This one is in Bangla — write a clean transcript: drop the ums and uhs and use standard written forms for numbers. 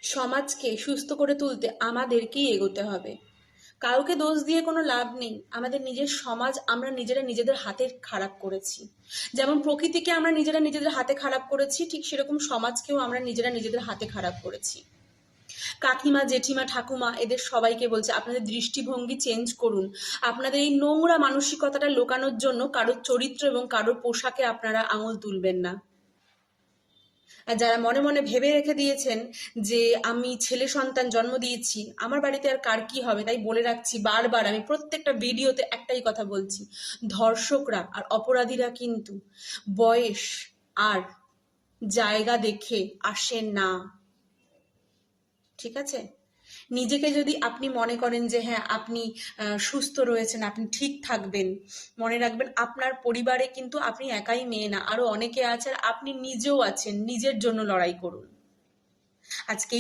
সমাজকে সুস্থ করে তুলতে আমাদেরকেই এগোতে হবে। কাউকে দোষ দিয়ে কোনো লাভ নেই। আমাদের নিজের সমাজ আমরা নিজেরা নিজেদের হাতে খারাপ করেছি। যেমন প্রকৃতিকে আমরা নিজেরা নিজেদের হাতে খারাপ করেছি, ঠিক সেরকম সমাজকেও আমরা নিজেরা নিজেদের হাতে খারাপ করেছি। কাকিমা, জেঠিমা, ঠাকুমা এদের সবাইকে বলছে আপনাদের দৃষ্টিভঙ্গি চেঞ্জ করুন। আপনাদের এই নোংরা মানসিকতাটা লোকানোর জন্য কারোর চরিত্র এবং কারোর পোশাকে আপনারা আঙুল তুলবেন না। আর যারা মনে মনে ভেবে রেখে দিয়েছেন যে আমি ছেলে সন্তান জন্ম দিয়েছি, আমার বাড়িতে আর কার কি হবে, তাই বলে রাখছি বারবার, আমি প্রত্যেকটা ভিডিওতে একটাই কথা বলছি, ধর্ষকরা আর অপরাধীরা কিন্তু বয়স আর জায়গা দেখে আসেন না। ঠিক আছে? নিজেকে যদি আপনি মনে করেন যে হ্যাঁ আপনি সুস্থ রয়েছেন, আপনি ঠিক থাকবেন, মনে রাখবেন আপনার পরিবারে কিন্তু আপনি একাই মেয়ে না, আরো অনেকে আছে, আর আপনি নিজেও আছেন। নিজের জন্য লড়াই করুন। আজকে